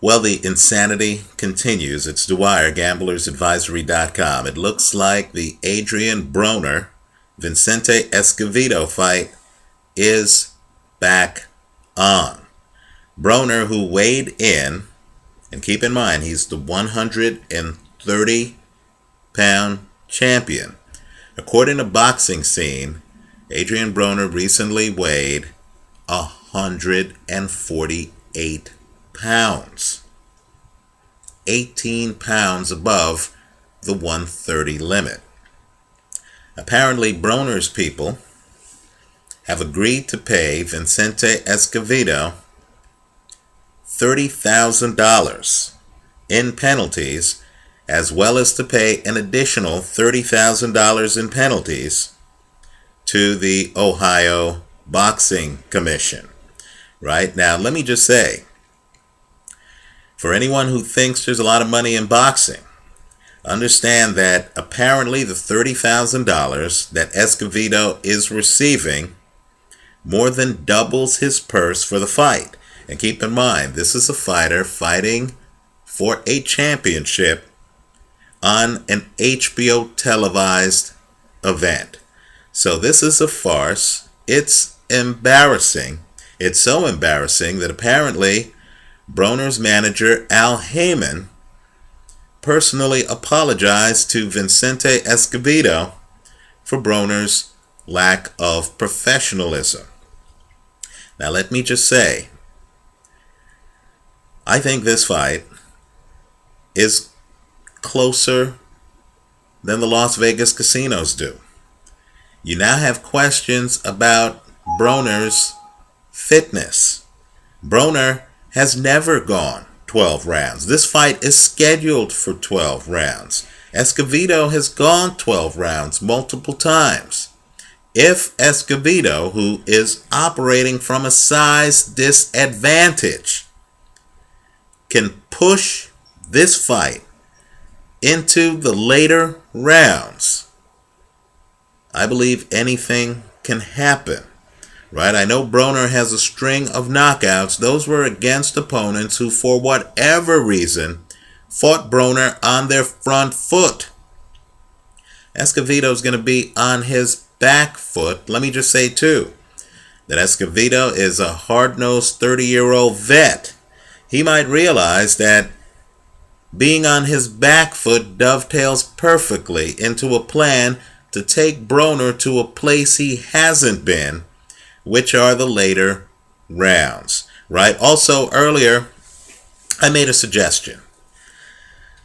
Well, the insanity continues. It's Dwyer, gamblersadvisory.com. It looks like the Adrian Broner, Vicente Escobedo fight is back on. Broner, who weighed in, and keep in mind, he's the 130-pound champion. According to Boxing Scene, Adrian Broner recently weighed 148 pounds. 18 pounds above the 130 limit. Apparently, Broner's people have agreed to pay Vicente Escobedo $30,000 in penalties, as well as to pay an additional $30,000 in penalties to the Ohio Boxing Commission. Right? Now, let me just say, for anyone who thinks there's a lot of money in boxing, understand that apparently the $30,000 that Escobedo is receiving more than doubles his purse for the fight. And keep in mind, this is a fighter fighting for a championship on an HBO televised event. So this is a farce. It's embarrassing. It's so embarrassing that apparently Broner's manager, Al Heyman, personally apologized to Vicente Escobedo for Broner's lack of professionalism. Now let me just say, I think this fight is closer than the Las Vegas casinos do. You now have questions about Broner's fitness. Broner has never gone 12 rounds. This fight is scheduled for 12 rounds. Escobedo has gone 12 rounds multiple times. If Escobedo, who is operating from a size disadvantage, can push this fight into the later rounds, I believe anything can happen. Right? I know Broner has a string of knockouts. Those were against opponents who, for whatever reason, fought Broner on their front foot. Escobedo is going to be on his back foot. Let me just say, too, that Escobedo is a hard-nosed 30-year-old vet. He might realize that being on his back foot dovetails perfectly into a plan to take Broner to a place he hasn't been, which are the later rounds, right? Also, earlier, I made a suggestion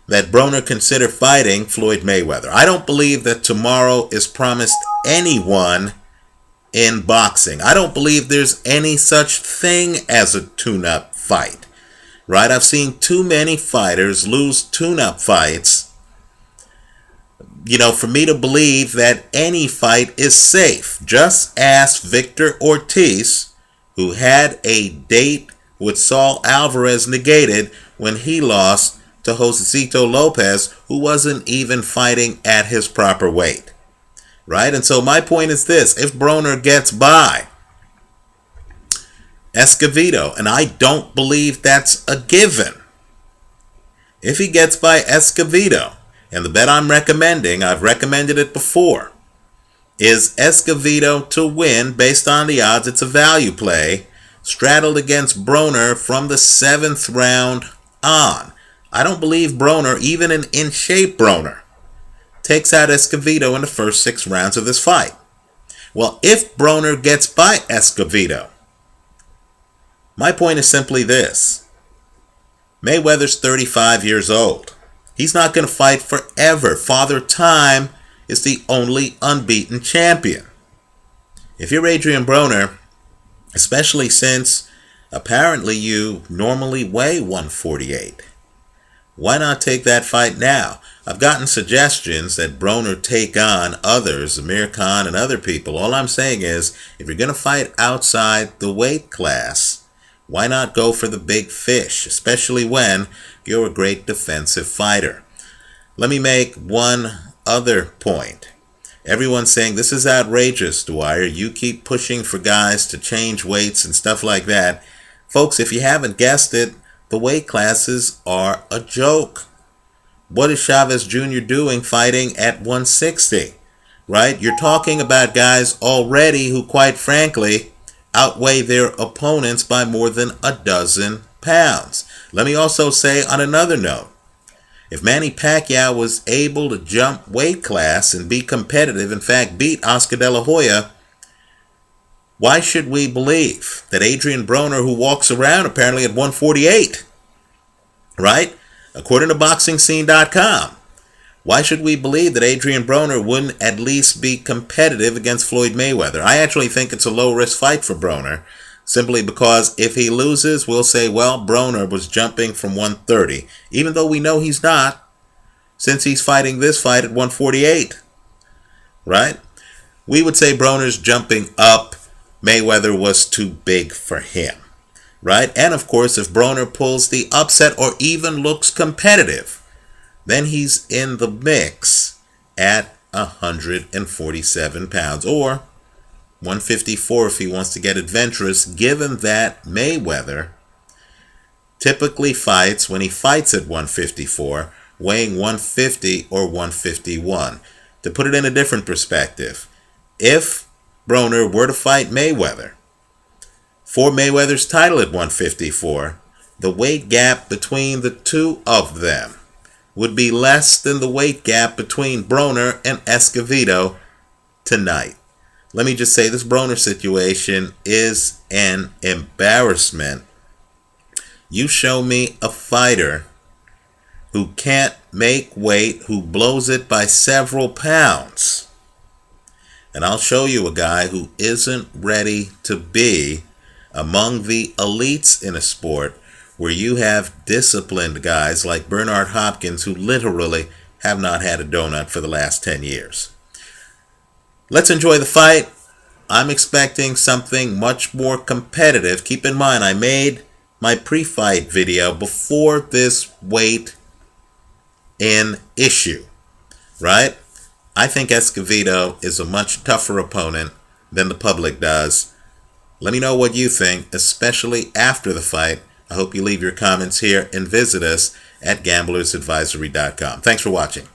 that Broner consider fighting Floyd Mayweather. I don't believe that tomorrow is promised anyone in boxing. I don't believe there's any such thing as a tune-up fight, right? I've seen too many fighters lose tune-up fights, for me to believe that any fight is safe. Just ask Victor Ortiz, who had a date with Saul Alvarez negated when he lost to Josecito Lopez, who wasn't even fighting at his proper weight. Right? And so my point is this: if Broner gets by Escobedo, and I don't believe that's a given, if he gets by Escobedo, and the bet I'm recommending, I've recommended it before, is Escobedo to win based on the odds. It's a value play, straddled against Broner from the 7th round on. I don't believe Broner, even an in-shape Broner, takes out Escobedo in the first 6 rounds of this fight. Well, if Broner gets by Escobedo, my point is simply this: Mayweather's 35 years old. He's not going to fight forever. Father Time is the only unbeaten champion. If you're Adrian Broner, especially since apparently you normally weigh 148, why not take that fight now? I've gotten suggestions that Broner take on others, Amir Khan and other people. All I'm saying is, if you're going to fight outside the weight class, why not go for the big fish, especially when you're a great defensive fighter? Let me make one other point. Everyone's saying, this is outrageous, Dwyer. You keep pushing for guys to change weights and stuff like that. Folks, if you haven't guessed it, the weight classes are a joke. What is Chavez Jr. doing fighting at 160? Right? You're talking about guys already who, quite frankly, outweigh their opponents by more than a dozen pounds. Let me also say on another note, if Manny Pacquiao was able to jump weight class and be competitive, in fact beat Oscar De La Hoya, why should we believe that Adrian Broner, who walks around apparently at 148, right? According to BoxingScene.com, why should we believe that Adrian Broner wouldn't at least be competitive against Floyd Mayweather? I actually think it's a low-risk fight for Broner, simply because if he loses, we'll say, well, Broner was jumping from 130, even though we know he's not, since he's fighting this fight at 148, right? We would say Broner's jumping up. Mayweather was too big for him, right? And of course, if Broner pulls the upset or even looks competitive, then he's in the mix at 147 pounds, or 154 if he wants to get adventurous, given that Mayweather typically fights, when he fights at 154, weighing 150 or 151. To put it in a different perspective, if Broner were to fight Mayweather for Mayweather's title at 154, the weight gap between the two of them would be less than the weight gap between Broner and Escobedo tonight. Let me just say, this Broner situation is an embarrassment. You show me a fighter who can't make weight, who blows it by several pounds, and I'll show you a guy who isn't ready to be among the elites in a sport where you have disciplined guys like Bernard Hopkins who literally have not had a donut for the last 10 years. Let's enjoy the fight. I'm expecting something much more competitive. Keep in mind, I made my pre-fight video before this weight in issue, right? I think Escobedo is a much tougher opponent than the public does. Let me know what you think, especially after the fight. I hope you leave your comments here and visit us at gamblersadvisory.com. Thanks for watching.